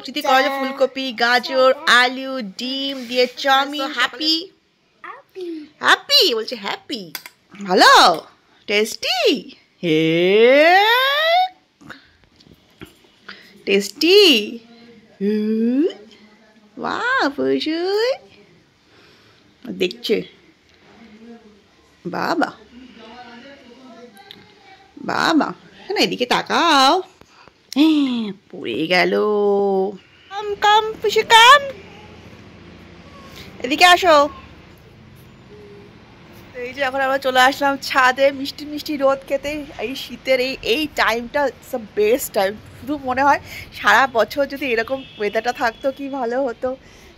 সবজি করা যায়, ফুলকপি, গাজর, আলু, ডিম দিয়ে চাউমিন। হ্যাপি হ্যাপি বলছে, হ্যাপি। ভালো টেস্টি, হে টেস্টি। বাহ প্রচুর দেখছে, বাবা বাবা না, এদিকে তাকাও, পড়ে গেল। কাম কাম পিসে কাম, এদিকে আসো। এই যে এখন আমরা চলে আসলাম ছাদে মিষ্টি মিষ্টি রোদ খেতে। এই শীতের এই টাইমটা ইটস দ্য বেস্ট টাইম। শুধু মনে হয় সারা বছর যদি এরকম ওয়েদারটা থাকতো কি ভালো হতো।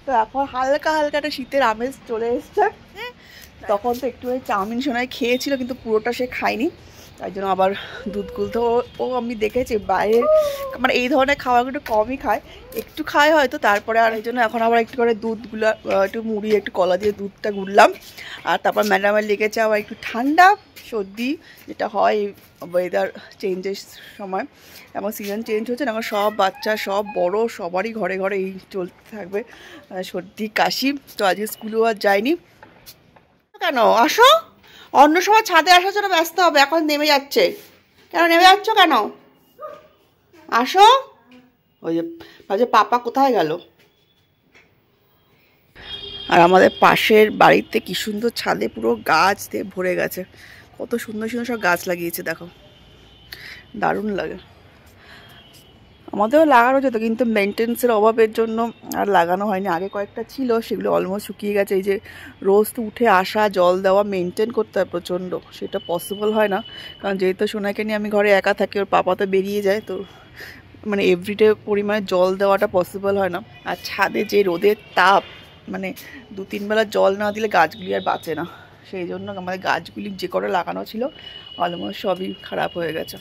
তো এখন হালকা হালকা একটা শীতের আমেজ চলে এসছে। তখন তো একটু চাউমিন সোনায় খেয়েছিল, কিন্তু পুরোটা সে খায়নি, তাই জন্য আবার দুধ গুলতে ও আমি দেখেছি বাইরের মানে এই ধরনের খাবারগুলো একটু কমই খায়, একটু খায় হয়তো, তারপরে আর এই জন্য এখন আবার একটু করে দুধগুলো একটু মুড়ি একটু কলা দিয়ে দুধটা গুললাম। আর তারপর ম্যাডামের লেগেছে আবার একটু ঠান্ডা সর্দি, যেটা হয় ওয়েদার চেঞ্জের সময়, এবং সিজন চেঞ্জ হচ্ছে না, সব বাচ্চা সব বড় সবারই ঘরে ঘরে এই চলতে থাকবে সর্দি কাশি। তো আজকে স্কুলেও আর যায়নি। কেন আসো, অন্য সময় ছাদে আসার জন্য ব্যস্ত হবে, এখন নেমে যাচ্ছে কেন? নেমে যাচ্ছ কেন? আসো। ওই যে ভাবছে পাপা কোথায় গেল। আর আমাদের পাশের বাড়িতে কি সুন্দর ছাদে পুরো গাছ দিয়ে ভরে গেছে, কত সুন্দর সুন্দর সব গাছ লাগিয়েছে দেখো, দারুণ লাগে। আমাদেরও লাগানো যেত, কিন্তু মেনটেন্সের অভাবের জন্য আর লাগানো হয়নি। আগে কয়েকটা ছিল, সেগুলো অলমোস্ট শুকিয়ে গেছে। এই যে রোজ তো উঠে আসা, জল দেওয়া, মেনটেন করতে হয় প্রচণ্ড, সেটা পসিবল হয় না, কারণ যেহেতু সোনাকে নিয়ে আমি ঘরে একা থাকি, ওর পাপা তো বেরিয়ে যায়, তো মানে এভরিডে পরিমাণে জল দেওয়াটা পসিবল হয় না। আর ছাদে যে রোদের তাপ, মানে 2-3 বেলা জল না দিলে গাছগুলি আর বাঁচে না। সেই জন্য আমাদের গাছগুলি যে করে লাগানো ছিল অলমোস্ট সবই খারাপ হয়ে গেছে।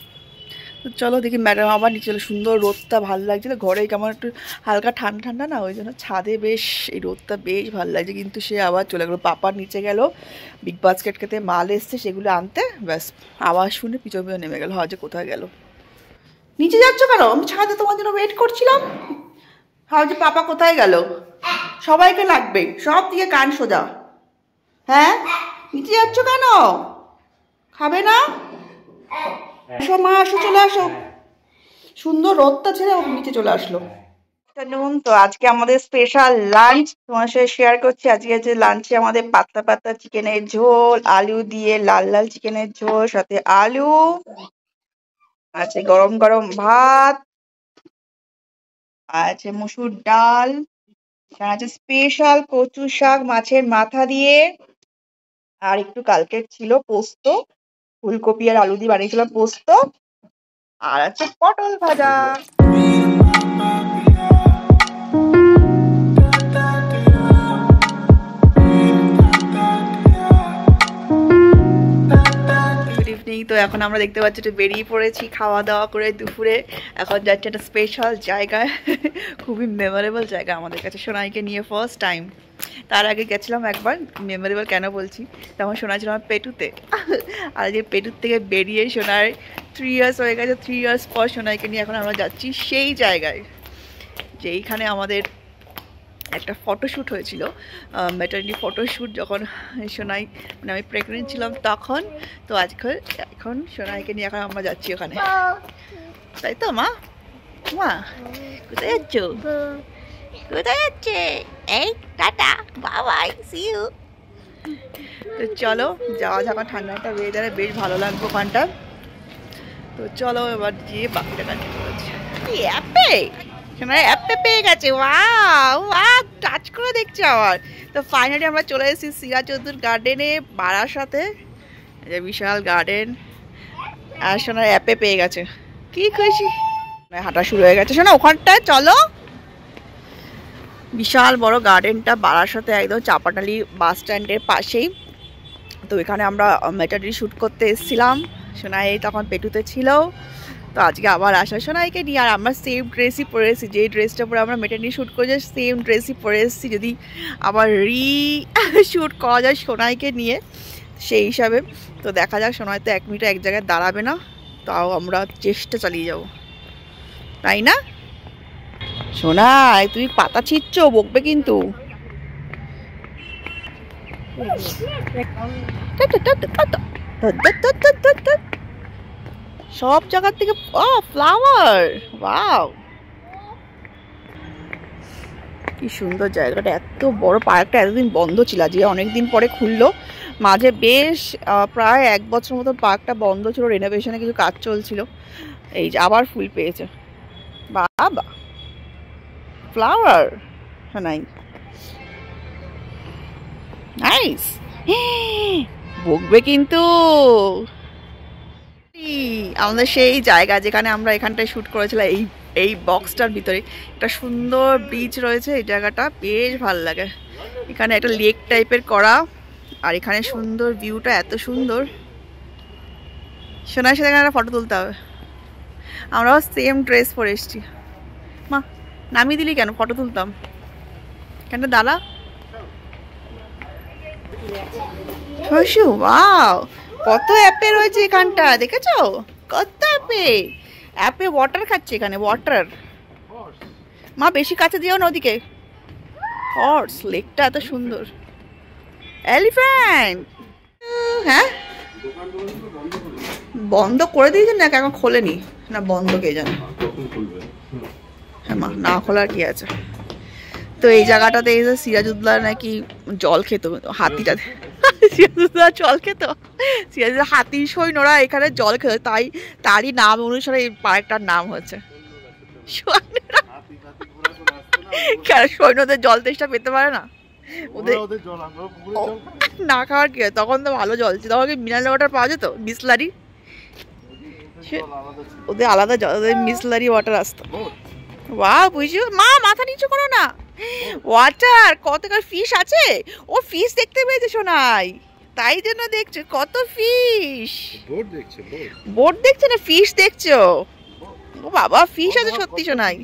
তো চলো দেখি ম্যাডাম আবার নিচে, সুন্দর রোদটা ভালো লাগছিলো, ঘরে কেমন একটু হালকা ঠান্ডা ঠান্ডা না, ওই জন্য ছাদে বেশ এই রোদটা বেশ ভালো লাগছে। কিন্তু সে আবার চলে গেলো, পাপার নিচে গেল বিগ বাস্কেট খেতে, মাল এসছে সেগুলো আনতে, ব্যাস আওয়াজ শুনে পিছন পিছন নেমে গেল, হয়তো কোথায় গেল। নিচে যাচ্ছ কেন? আমি ছাদে তোমার জন্য ওয়েট করছিলাম, ভাবছি পাপা কোথায় গেল। সবাইকে লাগবে, সব দিকে কান সোজা। হ্যাঁ নিচে যাচ্ছ কেন? খাবে না? আসো মা, আসো, চলে আসো। সুন্দর রোদটা ছেড়ে ও নিচে চলে আসলো। নুন তো আজকে আমাদের স্পেশাল লাঞ্চ তোমার সাথে শেয়ার করছি। আজকে যে লাঞ্চে আমাদের পাতলা পাতলা চিকেনের ঝোল, আলু দিয়ে লাল লাল চিকেনের ঝোল, সাথে আলু আছে, গরম গরম ভাত আছে, মসুর ডাল আছে, স্পেশাল কচু শাক মাছের মাথা দিয়ে, আর একটু কালকের ছিল পোস্ত, ফুলকপি আর আলু দিয়ে বানিয়েছিলাম পোস্ত, আর আছে পটল ভাজা। তো এখন আমরা দেখতে পাচ্ছি একটু বেরিয়ে পড়েছি খাওয়া দাওয়া করে দুপুরে, এখন যাচ্ছে একটা স্পেশাল জায়গায়, খুবই মেমোরেবল জায়গা আমাদের কাছে, সোনাইকে নিয়ে ফার্স্ট টাইম। তার আগে গেছিলাম একবার, মেমোরেবল কেন বলছি, তখন সোনা ছিল আমার পেটুতে, আর যে পেটুর থেকে বেরিয়ে সোনার 3 ইয়ার্স হয়ে গেছে, 3 ইয়ার্স পর সোনাইকে নিয়ে এখন আমরা যাচ্ছি সেই জায়গায়, যেইখানে আমাদের একটা ফটোশ্যুট হয়েছিল, ম্যাটারনিটি ফটোশ্যুট, যখন সোনাই মানে আমি প্রেগনেন্ট ছিলাম তখন। তো আজকাল এখন সোনাইকে নিয়ে এখন আমরা যাচ্ছি ওখানে, তাই তো মা? মা কোথায় যাচ্ছ? কোথায় যাচ্ছে? এই টাটা, বাই, সি ইউ। তো চলো যাওয়া যাক, ঠান্ডাটা ওয়েদারে বেশ ভালো লাগবে ওখানটা। তো চলো এবার গিয়ে বাকিটা কন্টিনিউ করছি। অ্যাপে অ্যাপে পেয়ে গেছে, ওয়াও টাচ করে দেখছি আবার। তো ফাইনালি আমরা চলে এসেছি সিরাজউদ্দৌলা গার্ডেনে বারাসাতে, বিশাল গার্ডেন, আর সোনার অ্যাপে পেয়ে গেছে, কি খুশি। হাঁটা শুরু হয়ে গেছে শোনা ওখানটায়, চলো। বিশাল বড় গার্ডেনটা বারাসাতে, একদম চাপাটালি বাস স্ট্যান্ডের পাশেই। তো এখানে আমরা ম্যাটারনিটি শ্যুট করতে এসেছিলাম, সোনাই তখন পেটুতে ছিল। তো আজকে আবার আসা সোনাইকে নিয়ে, আর আমরা সেম ড্রেসই পরে এসেছি, যেই ড্রেসটা পরে আমরা ম্যাটারনিটি শ্যুট করেছি সেম ড্রেসই পরে এসেছি, যদি আবার শ্যুট করা যায় সোনাইকে নিয়ে সেই হিসাবে। তো দেখা যাক, সোনাই তো 1 মিনিট এক জায়গায় দাঁড়াবে না, তাও আমরা চেষ্টা চালিয়ে যাব, তাই না? সোনাই তুমি পাতা ছিঁচ্ছ, বকবে কিন্তু। সব জায়গার থেকে ফ্লাওয়ার, ওয়াও কি সুন্দর জায়গাটা। এত বড় পার্কটা এতদিন বন্ধ ছিল, আজকে অনেকদিন পরে খুললো। মাঝে বেশ প্রায় 1 বছর মতো পার্কটা বন্ধ ছিল, রেনোভেশনে কিছু কাজ চলছিল। এই যে আবার ফুল পেয়েছে, বাবা ফ্লাওয়ার নাই, নাইস। বকবে কিন্তু। আমাদের সেই জায়গা যেখানে আমরা এখানটায় শুট করেছিলাম, এই বক্সটার ভিতরে একটা সুন্দর বিচ রয়েছে। এই জায়গাটা বেশ ভালো লাগে। এখানে একটা লেক টাইপের করা, আর এখানে সুন্দর ভিউটা এত সুন্দর। সোনার সাথে এখানে একটা ফটো তুলতে হবে। আমরাও সেম ড্রেস পরে এসছি। মা নামিয়ে দিলি কেন? ফটো তুলতাম কেন? দাঁড়া। ওয়াও কত অ্যাপে রয়েছে এখানটা, দেখেছো? কত অ্যাপে ওয়াটার খাচ্ছে এখানে, ওয়াটার। মা বেশি কাছে দিও না ওদিকে। হর্স লেকটা এত সুন্দর। এলিফ্যান্ট, হ্যাঁ বন্ধ করে দিয়েছেন নাকি এখন খোলেনি? না বন্ধ কে জানে। হ্যাঁ মা, না খোলার কি আছে। তো এই জায়গাটাতে এসে সিরাজউদ্দৌলা নাকি জল খেত, হাতিটা সিরাজউদ্দৌলা জল খেত। সিরাজউদ্দৌলা হাতির সৈন্যরা এখানে জল খেত, তাই তারই নাম অনুসারে এই পার্কটার নাম হচ্ছে। কেন সৈন্যদের জল তেষ্টা পেতে পারে না? ওদের না খাওয়ার কি হয়, তখন তো ভালো জল ছিল, তখন মিনারেল ওয়াটার পাওয়া যেত, বিসলারি। ওদের আলাদা জল, ওদের মিসলারি ওয়াটার আসতো। ওয়াও বুঝছো মা, মাথা নিচু করো না। ওয়াটার কতকার ফিশ আছে, ও ফিশ দেখতে পেয়েছে সোনাই, তাই জন্য দেখছো কত ফিশ। বোট দেখছো না, ফিশ দেখছো? ও বাবা ফিশ আছে সত্যি সোনাই।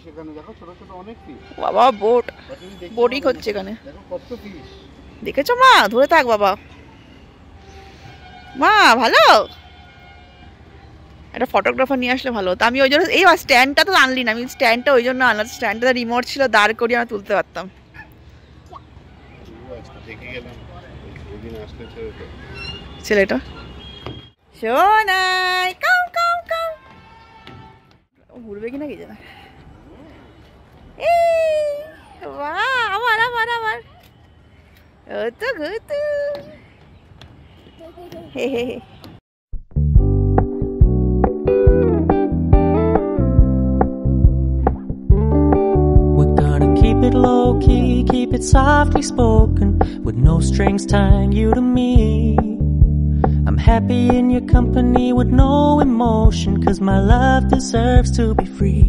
বাবা বোটিং হচ্ছে এখানে, দেখেছো মা? ধরে থাক বাবা। মা ভালো, একটা ফটোগ্রাফার নিয়ে আসলে ভালো হতো। আমি ওই জন্য এই স্ট্যান্ডটা তো আনলি না, আমি স্ট্যান্ডটা ওই জন্য আনলাম। স্ট্যান্ডটা রিমোট ছিল, দাঁড় করিয়ে আমরা তুলতে পারতাম। ছেলেটা শোনাই কাউ কাউ কাউ, ঘুরবে কিনা কি জানা। আবার আবার আবার তো ঘুরতু। হে হে হে। Low key, keep it softly spoken, with no strings tying you to me. I'm happy in your company with no emotion, 'cause my love deserves to be free.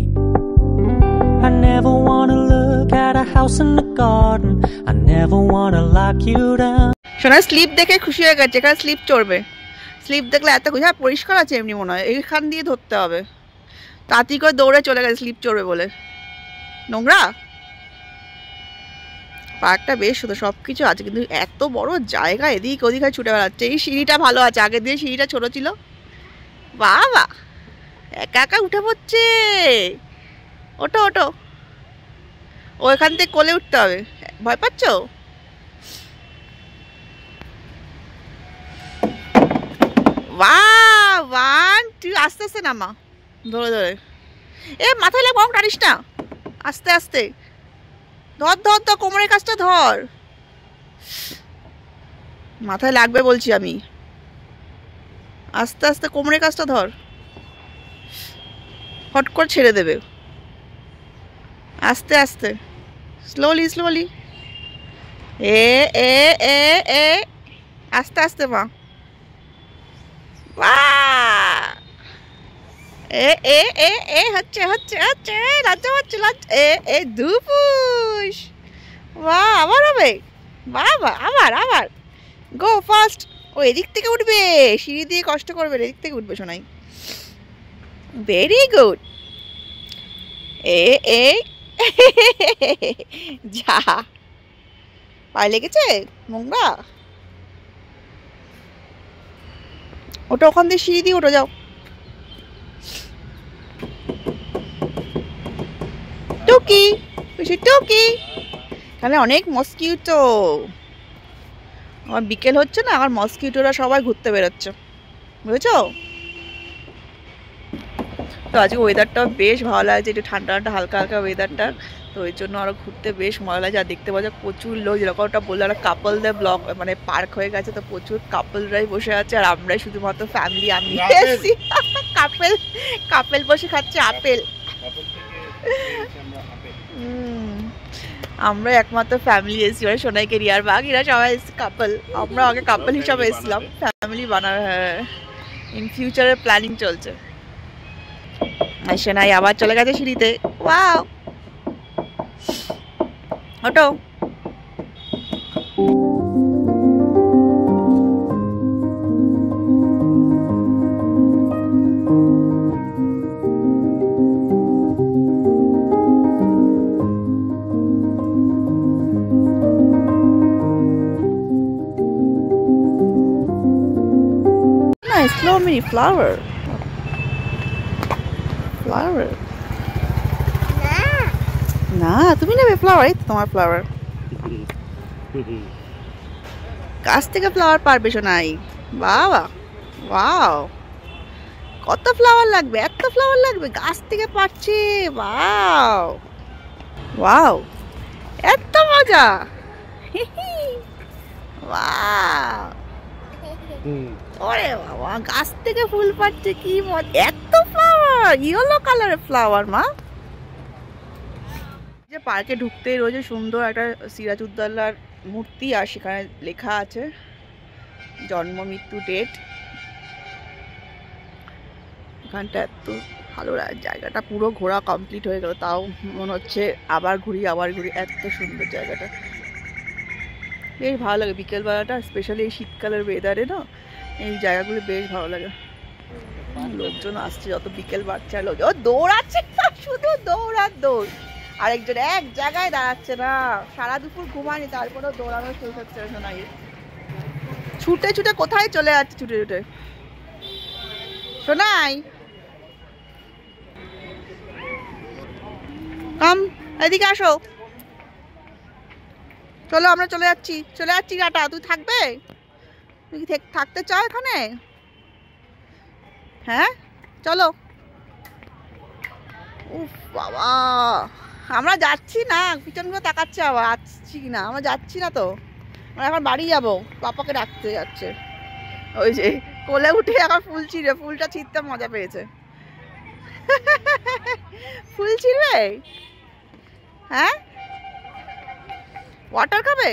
I never wanna look at a house in the garden, I never wanna lock you down. সোনা slip দেখে খুশি হয়ে গেছে, এখানে slip চড়বে। Slip দেখলে এত খুশি। হ্যাঁ পরিষ্কার আছে এমনি মনে হয়, এইখান দিয়ে ধরতে হবে। তাঁতি করে দৌড়ে চলে গেছে স্লিপ চড়বে বলে। নোংরা পার্কটা বেশ সুন্দর, সব কিছু আছে, কিন্তু এত বড় জায়গা, এদিক ওদিক ছুটে বেড়াচ্ছে। এই সিঁড়িটা ভালো আছে, আগে দিয়ে সিঁড়িটা ছোট ছিল। বাবা একা একা উঠে পড়ছে। ওটো ওটো, ও এখান থেকে কোলে উঠতে হবে। ভয় পাচ্ছ? ওয়ান টু, আস্তে আস্তে নামা, ধরে ধরে। এ মাথায় লেগে কম টানিস না, আস্তে আস্তে ধর ধর ধর, কোমরের কাজটা ধর। মাথায় লাগবে বলছি আমি, আস্তে আস্তে কোমরের কাজটা ধর, হট করে ছেড়ে দেবে। আস্তে আস্তে, স্লোলি স্লোলি। এ এ এ এ আস্তে আস্তে মা। এ এ এ এ হচ্ছে হচ্ছে হচ্ছে, লজ্জা পাচ্ছে লজ্জা। এ এ ধুপুস। বাহ আবার হবে, বাবা আবার আবার, গো ফাস্ট। ও এদিক থেকে উঠবে, সিঁড়ি দিয়ে কষ্ট করবে, এদিক থেকে উঠবে শোনাই। Very good. এ এ যা, পায়ে লেগেছে নোংরা। ওটা ওখান দিয়ে সিঁড়ি দিয়ে উঠে যাও। টুকি টুকি এখানে অনেক মস্কিউটো। আমার বিকেল হচ্ছে না, আমার মস্কিউটোরা সবাই ঘুরতে বেরোচ্ছে, বুঝেছো? তো আজকে ওয়েদারটাও বেশ ভালো লাগছে, একটু ঠান্ডা ঠান্ডা হালকা হালকা ওয়েদারটা, তো ওই জন্য আরও ঘুরতে বেশ মজা লাগছে। আর দেখতে পাচ্ছ প্রচুর লোক, যেরকম ওটা বললো একটা কাপলদের ব্লক মানে পার্ক হয়ে গেছে, তো প্রচুর কাপলরাই বসে আছে আর আমরাই শুধুমাত্র ফ্যামিলি। আমি এসেছি কাপেল বসে খাচ্ছে আপেল। আমরা একমাত্র ফ্যামিলি এসেছি, মানে সোনাইকে রিয়ার বাঘ এরা সবাই এসেছি কাপল। আমরা আগে কাপল হিসাবে এসেছিলাম, ফ্যামিলি বানার ইন ফিউচারের প্ল্যানিং চলছে। আর সোনাই আবার চলে গেছে সিঁড়িতে। ওয়াও, ওটো slow mini flower. Flower. না তুমি নেবে ফ্লাওয়ার? এই তোমার ফ্লাওয়ার, গাছ থেকে ফ্লাওয়ার পারবে শোনাই। বাবা ওয়াও, কত ফ্লাওয়ার লাগবে, এত ফ্লাওয়ার লাগবে, গাছ থেকে পারছে। ওয়াও ওয়াও, এত মজা। ওয়াও, ওরে বাবা, গাছ থেকে ফুল পাচ্ছে, কি মজা। এত ফ্লাওয়ার, ইয়েলো কালারের ফ্লাওয়ার মা। যে পার্কে ঢুকতেই রয়েছে সুন্দর একটা সিরাজউদ্দৌলার মূর্তি, আর সেখানে লেখা আছে জন্ম মৃত্যু ডেট। এখানটা এত ভালো জায়গাটা, পুরো ঘোরা কমপ্লিট হয়ে গেল, তাও মনে হচ্ছে আবার ঘুরি আবার ঘুরি, এত সুন্দর জায়গাটা। বেশ ভালো লাগে বিকেলবেলাটা, স্পেশালি এই শীতকালের ওয়েদারে না এই জায়গাগুলো বেশ ভালো লাগে। লোকজন আসছে, যত বিকেল বাচ্চা লোক দৌড়াচ্ছে, শুধু দৌড়ার দৌড়। আরেকজন এক জায়গায় দাঁড়াচ্ছে না, সারা দুপুর ঘুমায়নি তারপরেও দৌড়ানো শেষ হচ্ছে না। ছুটে ছুটে কোথায় চলে যাচ্ছে, ছুটে ছুটে। শোনাই কাম, এদিকে আসো, চলো আমরা চলে যাচ্ছি, চলে যাচ্ছি টাটা। তুই থাকবে? তুই থাকতে চাও এখানে? হ্যাঁ চলো। উফ বাবা, আমরা যাচ্ছি না, পিছনগুলো তাকাচ্ছে আবার, আসছি না, আমরা যাচ্ছি না তো, আমরা এখন বাড়ি যাবো, পাপাকে ডাকতে যাচ্ছে। ওই যে কোলে উঠে এখন ফুল ছিঁড়বে, ফুলটা ছিঁড়তে মজা পেয়েছে। ফুল ছিঁড়বে? হ্যাঁ, ওয়াটার খাবে?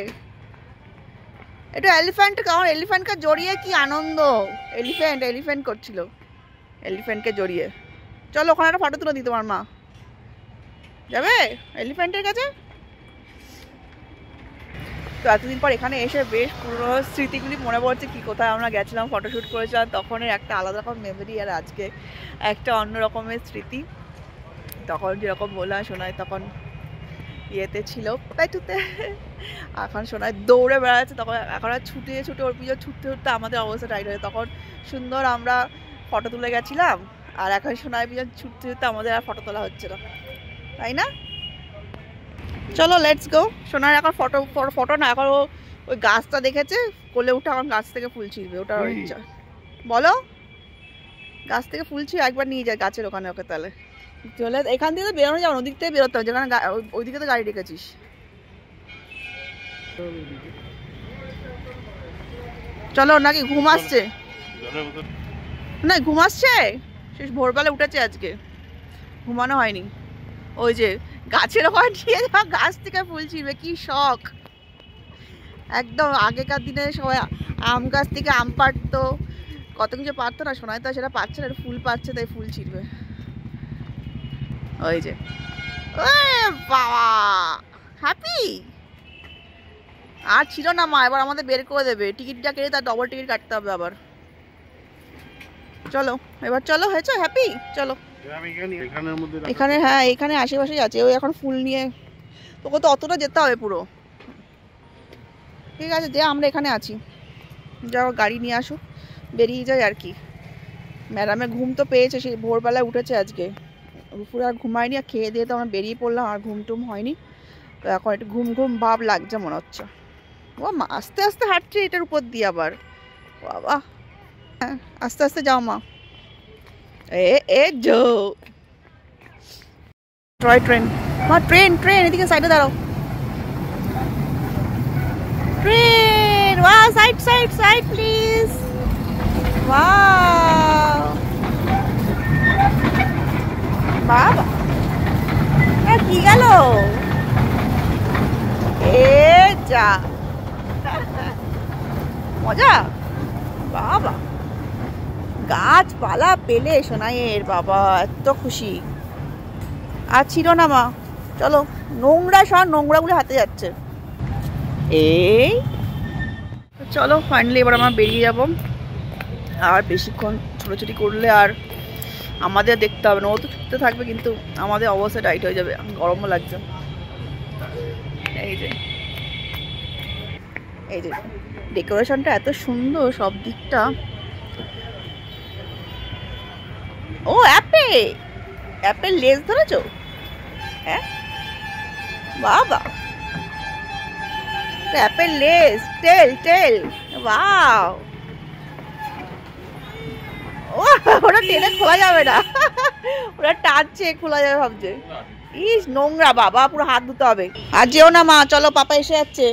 এটা এলিফ্যান্ট, আমার এলিফ্যান্টকে জড়িয়ে কি আনন্দ। এলিফ্যান্ট করছিল, এলিফ্যান্টকে জড়িয়ে। চলো ওখানে একটা ফটো তুলে দিই, তোমার মা যাবে এলিফ্যান্টের কাছে। তো এতদিন পর এখানে এসে বেশ পুরো স্মৃতিগুলি মনে পড়ছে, কি কোথায় আমরা গেছিলাম, ফটোশ্যুট করেছিলাম, তখনের একটা আলাদা রকম মেমোরি, আর আজকে একটা অন্য রকমের স্মৃতি। তখন যেরকম বললাম শোনায় তখন ইয়েতে ছিল পেটুতে, এখন শোনায় দৌড়ে বেড়াচ্ছে, তখন এখন আর ছুটে ছুটে ওর পিছনে ছুটতে ছুটতে আমাদের অবস্থা টাইট হয়েছে। তখন সুন্দর আমরা ফটো তুলে গেছিলাম, আর এখন শোনায় পিছনে ছুটতে ছুটতে আমাদের আর ফটো তোলা হচ্ছে না, তাই না? চলো লেটস গো। সোনার এখন ফটো না, এখন ওই গাছটা দেখেছে কোলে উঠে, এখন গাছ থেকে ফুল ছিঁড়বে, ওটা ইচ্ছা। বলো, গাছ থেকে ফুল ছিঁড়ে একবার নিয়ে যায় গাছের ওখানে ওকে, তাহলে চলে এখান থেকে তো বেরোনো যাবে, ওদিক থেকে বেরোতে হবে, যেখানে ওইদিকে তো গাড়ি রেখেছিস। চলো, নাকি ঘুম আসছে? না ঘুম আসছে, শেষ ভোরবেলা উঠেছে আজকে, ঘুমানো হয়নি। ওই যে গাছের ওখানে নিয়ে যাওয়া, গাছ থেকে ফুল ছিঁড়বে, কি শখ। একদম আগেকার দিনে সবাই আম গাছ থেকে আম পাড়তো, কত কিছু পারতো না, শোনায় তো সেটা পাচ্ছে না, ফুল পাচ্ছে তাই ফুল ছিঁড়বে। ওই যে বাবা হ্যাপি আর ছিল না মা, এবার আমাদের বের করে দেবে, টিকিটটা কেটে তার ডবল টিকিট কাটতে হবে আবার। চলো এবার চলো, হয়েছে হ্যাপি, চলো এখানে, হ্যাঁ এখানে আশেপাশেই আছে। ওই এখন ফুল নিয়ে, তোকে তো অতটা যেতে হবে পুরো, ঠিক আছে যে আমরা এখানে আছি, যাও গাড়ি নিয়ে আসো, বেরিয়ে যাই আর কি। ম্যাডামের ঘুম তো পেয়েছে, সেই ভোরবেলায় উঠেছে আজকে, দুপুরে আর ঘুমায়নি, আর খেয়ে দিয়ে তো আমরা বেরিয়ে পড়লাম, আর ঘুম টুম হয়নি। তো এখন একটু ঘুম ঘুম ভাব লাগছে মনে হচ্ছে। ও মা আস্তে আস্তে হাঁটছে এটার উপর দিয়ে আবার, বাবা হ্যাঁ আস্তে আস্তে যাও মা। এ জো টয় ট্রেন, মা ট্রেন ট্রেন এদিকে সাইডে দাঁড়াও। Train, wow side side side please, wow বাবা কি গেল এ যা মজা বাবা। গাছপালা পেলে সোনাইয়ের বাবা এত খুশি। আর ছিল না মা, চলো নোংরা সব নোংরাগুলো হাতে যাচ্ছে। এই চলো ফাইনালি এবার আমরা বেরিয়ে যাব। আর বেশিক্ষণ ছোটাছুটি করলে আর আমাদের দেখতে হবে না, ও তো ছুটতে থাকবে কিন্তু আমাদের অবস্থা টাইট হয়ে যাবে, গরমও লাগছে। এই যে ডেকোরেশনটা এত সুন্দর সব দিকটা। ও অ্যাপেল লেজ ধরেছো? হ্যাঁ বাবা অ্যাপেল লেজ টেল টেল, ওয়াও ওটা টেনে খোলা যাবে না, ওটা টানছে খোলা যাবে ভাবছে। ইস নোংরা বাবা, পুরো হাত ধুতে হবে। আর যেও না মা, চলো পাপা এসে যাচ্ছে,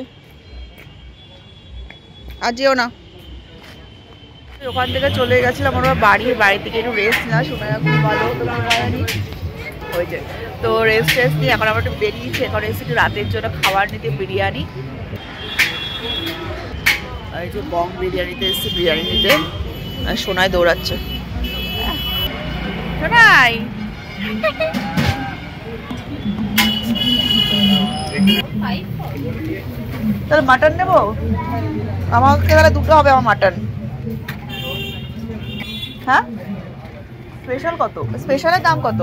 আর যেও না। ওখান থেকে চলে গেছিলাম আমরা বাড়ি থেকে একটু রেস্ট না, শোনা খুব ভালো তো হয়েছে। তো রেস্ট নিয়ে এখন আমরা একটু বেরিয়েছি, এখন এসে একটু রাতের জন্য খাবার নিতে বিরিয়ানি। এই যে বং বিরিয়ানিতে এসেছি বিরিয়ানি নিতে, সোনাই দৌড়াচ্ছে। সোনাই তাহলে মাটন নেবো, আমাকে তাহলে দুটো হবে আমার মাটন। হ্যাঁ স্পেশাল কত? স্পেশালের দাম কত?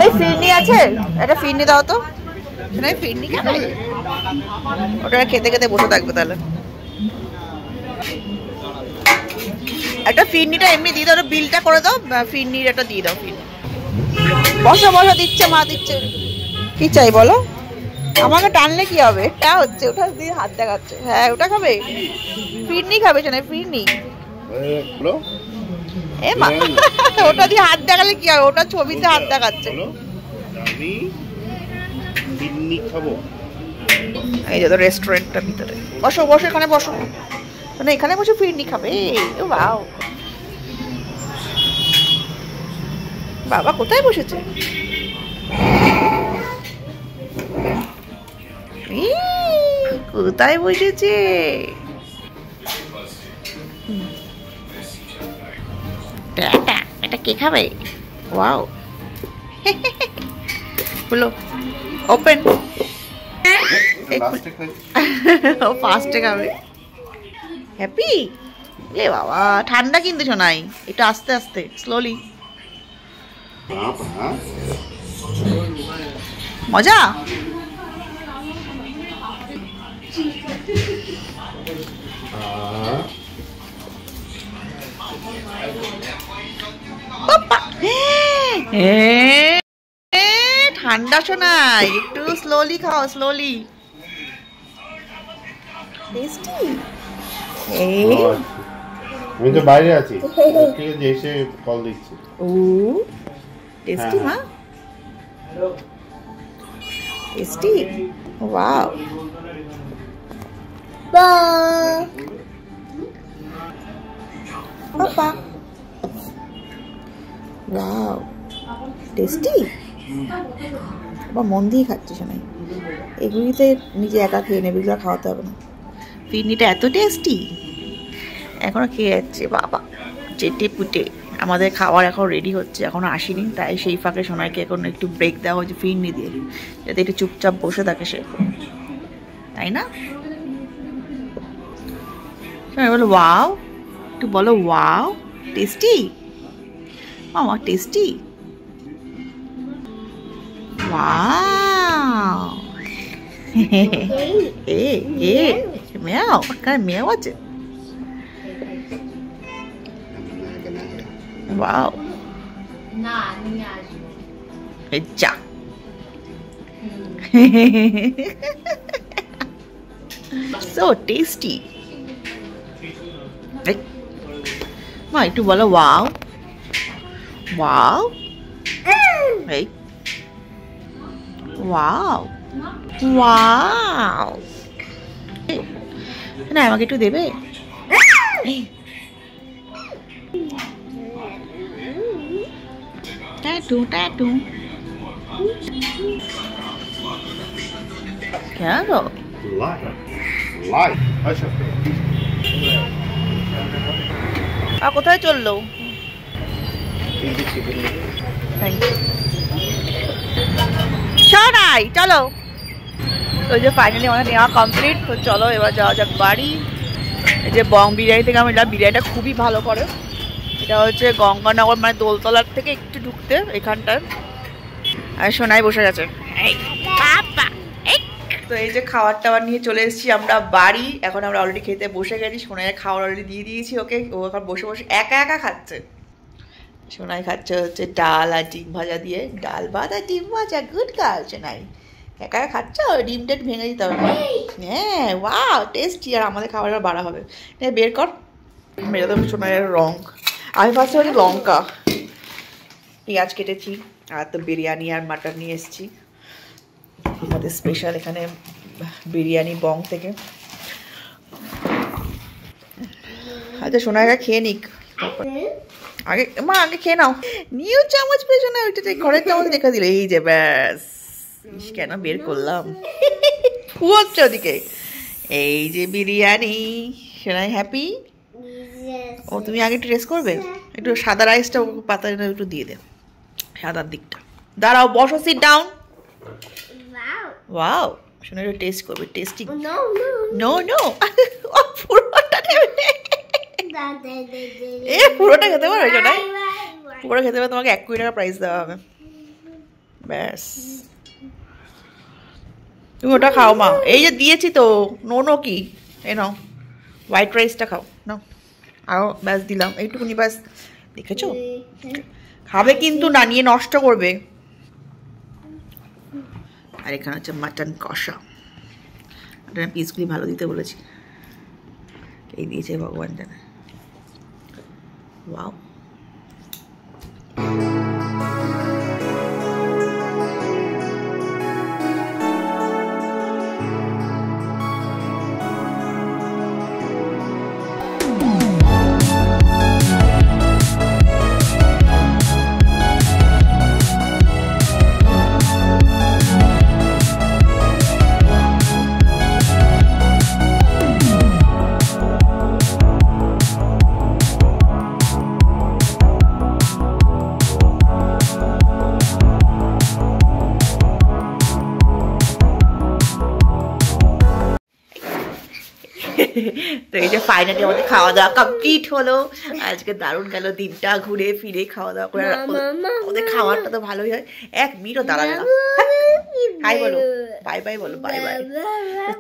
এই ফিরনি আছে, একটা ফিরনি দাও তো। ফিরনি খাবে, ওটা খেতে খেতে বসে থাকবে তাহলে। একটা ফিরনিটা এমনি দিয়ে দাও, বিলটা করে দাও, ফিরনির একটা দিয়ে দাও। ফিরনি বসা বসা দিচ্ছে, মা দিচ্ছে। কি চাই বলো? আমাকে টানলে কি হবে? এটা হচ্ছে ওটা দিয়ে হাত দেখাচ্ছে। হ্যাঁ ওটা খাবে, ফিরনি খাবে না ফিরনি। এ মা ওটা দিয়ে হাত দেখালে কি হবে? ওটা ছবিতে হাত দেখাচ্ছে। এই যে তো রেস্টুরেন্টটার ভিতরে, বসো বসো এখানে বসো, মানে এখানে বসে ফিরনি খাবে। বাও বাবা কোথায় বসেছে? কোথায় বসেছে? এটা কে খাবে? ওয়াও হলো ওপেন, ও ফার্স্টে খাবে। হ্যাপি এ বাবা, ঠান্ডা কিন্তু শোনাই, এটা আস্তে আস্তে স্লোলি। মজা ঠান্ডা শোনাই, একটু স্লোলি খাও, স্লোলি। টেস্টি। আমি তো বাইরে আছি, এসে কল দিচ্ছি। ও টেস্টি মা, টেস্টি। ওয়াও পাপা, ওয়াও টেস্টি। বা মন দিয়ে খাচ্ছিস না, এগুলিতে নিজে একা খেয়ে নেবে, এগুলো খাওয়াতে হবে না। ফিরনিটা এত টেস্টি, এখনো খেয়ে যাচ্ছে বাবা চেটে পুটে। আমাদের খাবার এখন রেডি হচ্ছে, এখনো আসেনি, তাই সেই ফাঁকে সোনাইকে এখন একটু ব্রেক দেওয়া হয়েছে ফিরনি দিয়ে, যাতে একটু চুপচাপ বসে থাকে সে, তাই না? বলো ওয়াও, একটু বলো ওয়াও, টেস্টি মামা, টেস্টি, ওয়াও। মেয়াও, কার মেয়াও আছে, ওয়াও, যা। So tasty. মা একটু বলো ওয়াও, ওয়াও, এই ওয়াও, ওয়াও। না আমাকে একটু দেবে? ট্যাটু ট্যাটু কেন? কোথায় চললো? শোনাই চলো। তো যে ফাইনালি আমাদের নেওয়া কমপ্লিট। তো চলো এবার যাওয়া যাক বাড়ি। এই যে বং বিরিয়ানি থেকে আমি বিরিয়ানিটা খুবই ভালো করে। এটা হচ্ছে গঙ্গানগর, মানে দোলতলার থেকে একটু ঢুকতে এখানটার। আর সোনাই বসে গেছে। তো এই যে খাবার টাবার নিয়ে চলে এসেছি আমরা বাড়ি। এখন আমরা অলরেডি খেতে বসে গেছি। সোনাইয়ের খাবার অলরেডি দিয়ে দিয়েছি ওকে। ও এখন বসে বসে একা একা খাচ্ছে। সোনাই খাচ্ছে হচ্ছে ডাল আর ডিম ভাজা দিয়ে, ডাল ভাত আর ডিম ভাজা। গুড গার্ল সোনাই, একা একা খাচ্ছ। ডিমটা ভেঙে দিতে হবে। হ্যাঁ ওয়াও টেস্টি। আর আমাদের খাবারটা বাড়া হবে। বের কর। মেরে দেবো সোনাইয়ের রং। আমি ফার্স্টে হচ্ছে লঙ্কা, পেঁয়াজ কেটেছি। আর তো বিরিয়ানি আর মাটন নিয়ে এসেছি আমাদের স্পেশাল এখানে বিরিয়ানি বং থেকে। আচ্ছা সোনাইরা খেয়ে নিক আগে। মা আগে খেয়ে নাও। নিউ চামচ পেয়েছো না? ওইটাতে ঘরের চামচ রেখে দিলে। এই যে ব্যাস। কেন বের করলাম? হচ্ছে ওদিকে। এই যে বিরিয়ানি। সোনাই হ্যাপি? ও তুমি আগে একটু টেস্ট করবে? একটু সাদা রাইসটা পাতা একটু দিয়ে দে, সাদার দিকটা। দাঁড়াও, বসো, সিট ডাউন। ওয়াও, শোনা একটু টেস্ট করবে। টেস্টি। নো নো, পুরোটা নেবে। এ পুরোটা খেতে পারো সোনাই? পুরোটা খেতে পারো, তোমাকে 1 কোটি টাকা প্রাইস দেওয়া হবে। ব্যাস, তুমি ওটা খাও মা। এই যে দিয়েছি তো। নো নো কি? এই নাও হোয়াইট রাইসটা খাও। নাও আরো ব্যাস দিলাম এইটুকুনি, ব্যাস। দেখেছো? খাবে কিন্তু না, নিয়ে নষ্ট করবে। আর এখানে হচ্ছে মাটন কষা। মাটনের পিসগুলি ভালো দিতে বলেছি। এই দিয়েছে ভগবান জানে। ওয়াও। তো এই যে ফাইনালি আমাদের খাওয়া দাওয়া কমপ্লিট হলো। আজকে দারুণ গেল দিনটা, ঘুরে ফিরে খাওয়া দাওয়া করে। ওদের খাবারটা তো ভালোই হয়। 1 মিনিটও দাঁড়াবে না। হাই বলো, বাই বাই বলো, বাই বাই।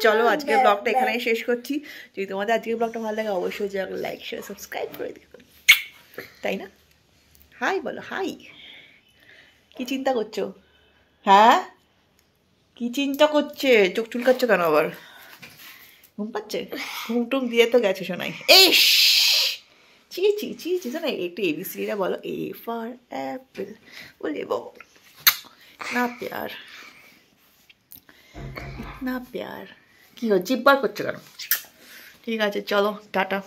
চলো আজকের ব্লগটা এখানেই শেষ করছি। যদি তোমাদের আজকের ব্লগটা ভালো লাগে অবশ্যই লাইক শেয়ার সাবস্ক্রাইব করে দিও, তাই না? হাই বলো, হাই। কি চিন্তা করছো? হ্যাঁ কি চিন্তা করছে? চোখ চুলকাচ্ছ কেন আবার? ঘুম পাচ্ছে? ঘুমটুম দিয়ে তো গেছে শোনাই। ইস চি চি চি চি শোনা। একটু এবিসিডিটা বলো। A for Apple. বলে বাবু না প্যার, না প্যার। কি জিব্বার করছো কেন? ঠিক আছে চলো টাটা।